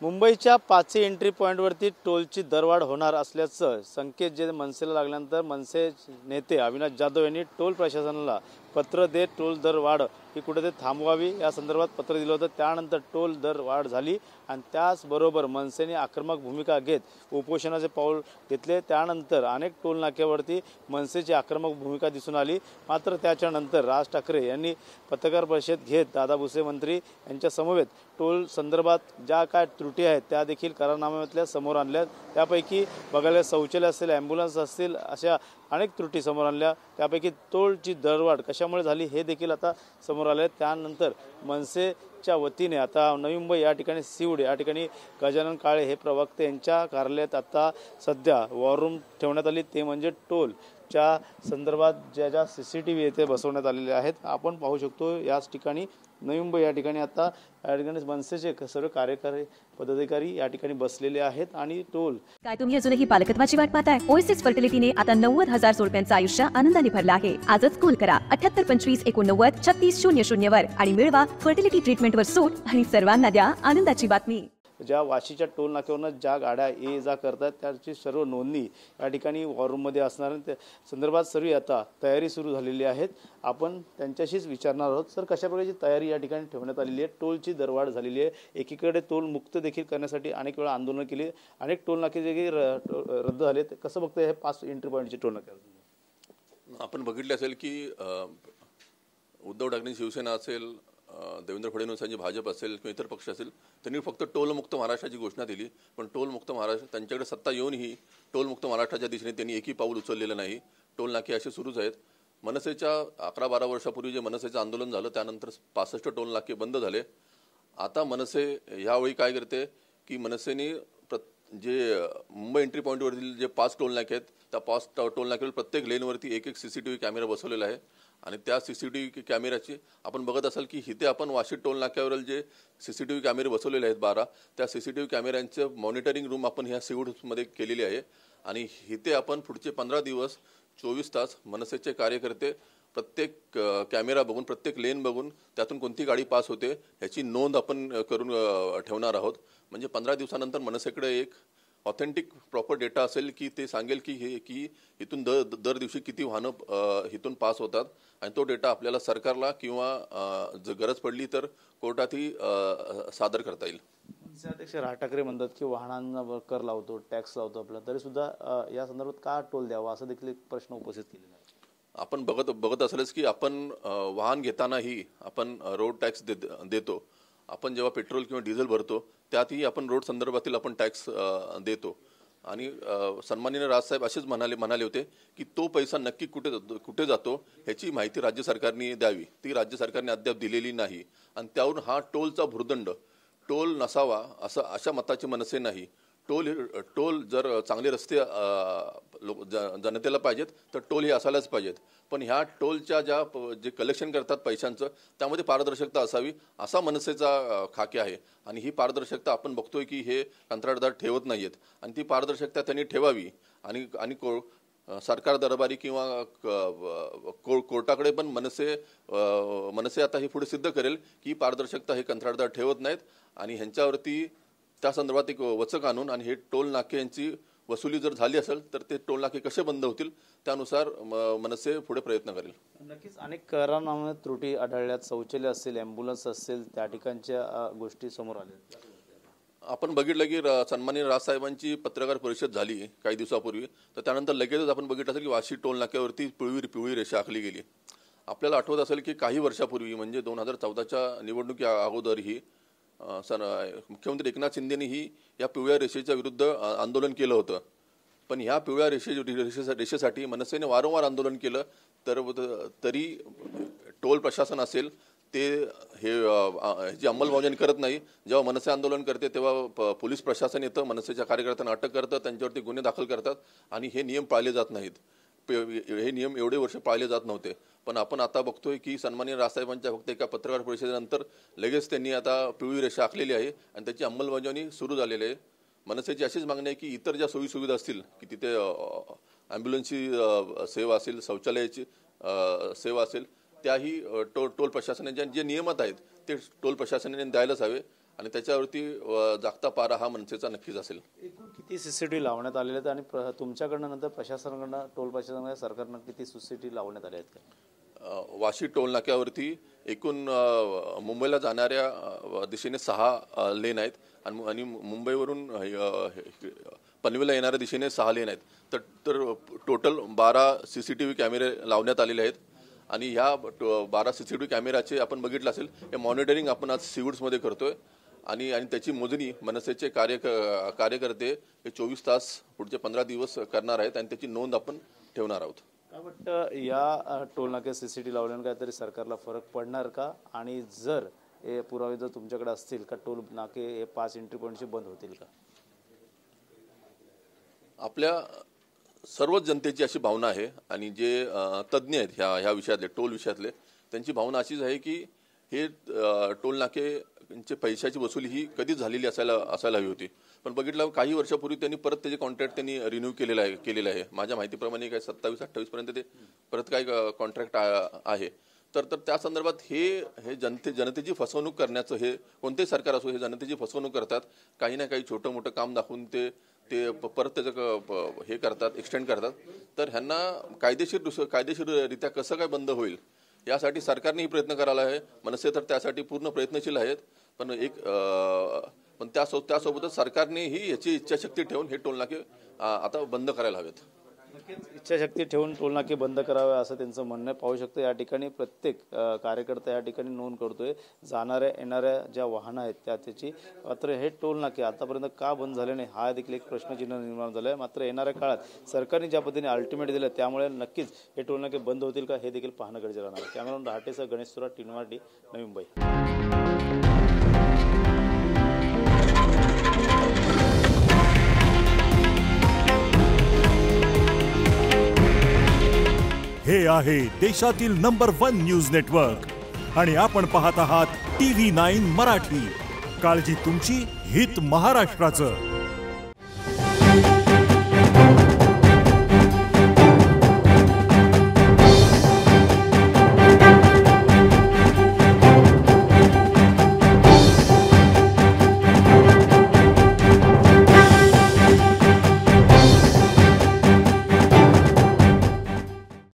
मुंबईच्या पाचही एंट्री पॉईंटवरती टोलची दरवाढ होणार असल्याचं संकेत जे मनसेला लागल्यानंतर मनसे नेते अविनाश जाधव यांनी टोल प्रशासनाला पत्र देत टोल दर वाढ ही कुठेतरी थांबवावी या संदर्भात पत्र दिलं होतं। त्यानंतर टोल दर वाढ झाली आणि त्याचबरोबर मनसेने आक्रमक भूमिका घेत उपोषणाचे पाऊल घेतले। त्यानंतर अनेक टोल नाक्यावरती मनसेची आक्रमक भूमिका दिसून आली। मात्र त्याच्यानंतर राज ठाकरे यांनी पत्रकार परिषद घेत दादा भुसे मंत्री यांच्या समवेत टोल संदर्भात ज्या काय त्रुटी आहेत त्या देखील करारनाम्यातल्या समोर आणल्या। त्यापैकी बघायला शौचालय असेल, ॲम्ब्युलन्स असतील, अशा अनेक त्रुटी समोर आणल्या। त्यापैकी टोलची दरवाढ कशामुळे झाली हे देखील आता समोर आले। त्यानंतर मनसेच्या वतीने आता नवी मुंबई या ठिकाणी सीवड या ठिकाणी गजानन काळे हे प्रवक्ते यांच्या कार्यालयात आता सध्या वॉर रूम ठेवण्यात आली, ते म्हणजे टोलच्या संदर्भात ज्या CCTV येथे बसवण्यात आलेले आहेत। आपण पाहू शकतो याच ठिकाणी नवी मुंबई या ठिकाणी आता या ठिकाणी मनसेचे सर्व कार्यकारी पदाधिकारी या ठिकाणी बसलेले आहेत आणि टोल काय तुम्ही अजूनही पालकत्वाची वाट पाहताय? ओएसिस फर्टिलिटीने आता 90,000 जोडप्यांचं आयुष्य आनंदाने भरलं आहे। आजच कॉल करा 78 25 89 36 00 वर आणि मिळवा फर्टिलिटी ट्रीटमेंटवर सूट आणि सर्वांना द्या आनंदाची बातमी। ज्या वाशीच्या टोल नाक्यावरून ज्या गाड्या ये जा करतात त्याची सर्व नोंदणी या ठिकाणी वॉर रूममध्ये असणार आहे। त्या संदर्भात सर्व आता तयारी सुरू झालेली आहेत। आपण त्यांच्याशीच विचारणार आहोत सर, कशा प्रकारची तयारी या ठिकाणी ठेवण्यात आलेली आहे? टोलची दरवाढ झालेली आहे, एकीकडे टोल मुक्त देखील करण्यासाठी अनेक वेळा आंदोलन केली, अनेक टोल नाके देखील रद्द झाले। कसं बघताय हे 5 एंट्री पॉईंटचे टोल नाके? आपण बघितले असेल की उद्धव ठाकरे शिवसेना असेल, देवेंद्र फडणवीस यांची भाजप असेल किंवा इतर पक्ष असेल, त्यांनी फक्त टोलमुक्त महाराष्ट्राची घोषणा दिली, पण टोलमुक्त महाराष्ट्र त्यांच्याकडे सत्ता येऊनही टोलमुक्त महाराष्ट्राच्या दिशेने त्यांनी एकही पाऊल उचललेलं नाही। टोल नाके असे सुरूच आहेत। मनसेच्या 11-12 वर्षापूर्वी जे मनसेचं आंदोलन झालं त्यानंतर 65 टोल नाके बंद झाले। आता मनसे यावेळी काय करते की मनसेने जे मुंबई एंट्री पॉईंटवरील जे 5 टोल नाके आहेत त्या 5 टोल नाक्यावर प्रत्येक लेनवरती एक CCTV कॅमेरा बसवलेला आहे आणि त्या CCTV कॅमेऱ्याची आपण बघत असाल की इथे आपण वाशी टोल नाक्यावरील जे CCTV कॅमेरे बसवलेले आहेत 12, त्या CCTV कॅमेऱ्यांचं मॉनिटरिंग रूम आपण ह्या सीवूडमध्ये केलेली आहे आणि इथे आपण पुढचे 15 दिवस 24 तास मनसेचे कार्यकर्ते प्रत्येक कॅमेरा बघून, प्रत्येक लेन बघून त्यातून कोणती गाडी पास होते ह्याची नोंद आपण करून ठेवणार आहोत। म्हणजे 15 दिवसानंतर मनसेकडे एक ऑथेंटिक प्रॉपर डेटा असेल की ते सांगेल की इथून दर दिवशी किती वाहनं इथून पास होतात आणि तो डेटा आपल्याला सरकारला किंवा जर गरज पडली तर कोर्टातही सादर करता येईल। अध्यक्ष राज ठाकरे म्हणतात की वाहनांना कर लावतो, टॅक्स लावतो आपला, तरी सुद्धा या संदर्भात का टोल द्यावा असा देखील एक प्रश्न उपस्थित केलेला आहे। आपण बघत असेलच की आपण वाहन घेतानाही आपण रोड टॅक्स देतो। आपण जेव्हा पेट्रोल किंवा डिझेल भरतो त्यातही आपण रोड संदर्भातील आपण टॅक्स देतो आणि सन्माननीय राजसाहेब असेच म्हणाले होते की तो पैसा नक्की कुठे जातो ह्याची माहिती राज्य सरकारने द्यावी। ती राज्य सरकारने अद्याप दिलेली नाही आणि त्यावरून हा टोलचा भुर्दंड, टोल नसावा अशा मताचे मनसे नाही। टोल जर चांगले रस्ते जनतेला पाहिजेत तर टोल हे असायलाच पाहिजेत, पण ह्या टोलच्या जे कलेक्शन करतात पैशांचं त्यामध्ये पारदर्शकता असावी असा मनसेचा खाके आहे आणि ही पारदर्शकता आपण बघतोय की हे कंत्राटदार ठेवत नाहीयेत आणि ती पारदर्शकता त्यांनी ठेवावी आणि सरकार दरबारी किंवा कोर्टाकडे पण मनसे आता हे पुढे सिद्ध करेल की पारदर्शकता हे कंत्राटदार ठेवत नाहीत आणि ह्यांच्यावरती त्या संदर्भात एक वचक आणून आणि हे टोल नाके यांची वसुली जर झाली असेल तर ते टोल नाके कसे बंद होतील त्यानुसार मनसे पुढे प्रयत्न करेल। नक्कीच अनेक करारांमध्ये त्रुटी आढळल्यात, शौचालय असेल, ॲम्ब्युलन्स असेल, त्या ठिकाणच्या गोष्टी समोर आल्या। आपण बघितलं की सन्माननीय राजसाहेबांची पत्रकार परिषद झाली काही दिवसापूर्वी, तर त्यानंतर लगेचच आपण बघितलं असेल की वाशी टोल नाक्यावरती पिवळी रेषा आखली गेली। आपल्याला आठवत असेल की काही वर्षापूर्वी म्हणजे 2014च्या निवडणुकी अगोदरही मुख्यमंत्री एकनाथ शिंदेनेही या पिवळ्या रेषेच्या विरुद्ध आंदोलन केलं होतं, पण ह्या पिवळ्या रेषेसाठी मनसेने वारंवार आंदोलन केलं तरी टोल प्रशासन असेल ते ह्याची अंमलबजावणी करत नाही। जेव्हा मनसे आंदोलन करते तेव्हा पोलीस प्रशासन येतं, मनसेच्या कार्यकर्त्यांना अटक करतं, त्यांच्यावरती गुन्हे दाखल करतात आणि हे नियम पाळले जात नाहीत। हे नियम एवढे वर्ष पाळले जात नव्हते, पण आपण आता बघतोय की सन्माननीय राजसाहेबांच्या फक्त एका पत्रकार परिषदेनंतर लगेच त्यांनी आता पिवळी रेषा आखलेली आहे आणि त्याची अंमलबजावणी सुरू झालेली आहे। मनसेची अशीच मागणी आहे की इतर ज्या सोयीसुविधा असतील की तिथे ॲम्ब्युलन्सची सेवा असेल, शौचालयाची सेवा असेल, त्याही टोल प्रशासनाचे जे नियमात आहेत ते टोल प्रशासनाने द्यायलाच हवे आणि त्याच्यावरती जागता पारा हा मनसेचा नक्कीच असेल. एकूण किती CCTV लावण्यात आलेले आहेत आणि तुमच्याकडनं नंतर प्रशासनाकडनं टोल प्रशासनाकडनं सरकारनं किती CCTV लावण्यात आले आहेत का? वाशी टोल नाक्यावरती एकूण मुंबईला जाणाऱ्या दिशेने 6 लेन आहेत आणि मुंबईवरून पनवेलला येणाऱ्या दिशेने 6 लेन आहेत. तर टोटल 12 CCTV कॅमेरे लावण्यात आलेले आहेत आणि ह्या 12 CCTV कॅमेऱ्याचे आपण बघितलं असेल हे मॉनिटरिंग आपण आज सिव्हिड्समध्ये करतोय आणि त्याची मोजणी मनसेचे कार्यकर्ते हे 24 तास पुढचे 15 दिवस करणार आहेत आणि त्याची नोंद आपण ठेवणार आहोत. काय वाटतं या टोल नाके CCTV लावल्यानं काहीतरी सरकारला फरक पडणार का? आणि जर हे पुरावे जर तुमच्याकडे असतील का टोल नाके हे 5 एंट्री पॉईंटशी बंद होतील का? आपल्या सर्वच जनतेची अशी भावना आहे आणि जे तज्ज्ञ आहेत ह्या विषयातले टोल विषयातले त्यांची भावना अशीच आहे की हे टोल नाकेचे पैशाची वसुली ही कधीच झालेली असायला हवी होती. पण बघितलं काही वर्षापूर्वी त्यांनी परत त्याचे कॉन्ट्रॅक्ट त्यांनी रिन्यू केलेलं आहे. माझ्या माहितीप्रमाणे काय 27-28 पर्यंत ते परत काय कॉन्ट्रॅक्ट आहे. तर त्या संदर्भात हे जनतेची फसवणूक करण्याचं हे कोणतेही सरकार असो हे जनतेची फसवणूक करतात. काही ना काही छोटं मोठं काम दाखवून ते परत त्याचं हे करतात, एक्सटेंड करतात. तर ह्यांना कायदेशीररित्या कसं काय बंद होईल यासाठी सरकारनेही प्रयत्न करायला आहे. मनसे तर त्यासाठी पूर्ण प्रयत्नशील आहेत. पण त्यासोबतच सरकारनेही याची इच्छाशक्ती ठेवून हे टोलनाके आता बंद करायला हवेत. नक्कीच इच्छाशक्ती ठेवून टोलनाके बंद करावे असं त्यांचं म्हणणं पाहू शकतो. या ठिकाणी प्रत्येक कार्यकर्ता या ठिकाणी नोंद करतोय जाणाऱ्या येणाऱ्या ज्या वाहनं आहेत त्याची. मात्र हे टोलनाके आतापर्यंत का बंद झाले नाही हा देखील एक प्रश्नचिन्ह निर्माण झालं आहे. मात्र येणाऱ्या काळात सरकारने ज्या पद्धतीने अल्टिमेट दिलं त्यामुळे नक्कीच हे टोलनाके बंद होतील का हे देखील पाहणं गरजेचं राहणार आहे. कॅमेरामॅन रहाटेसह गणेश सुराट, टी.डी. नवी मुंबई. हे आहे देशातील नंबर 1 न्यूज नेटवर्क आणि आपण पाहत आहात TV9 मराठी. काळजी तुमची, हित महाराष्ट्राचं.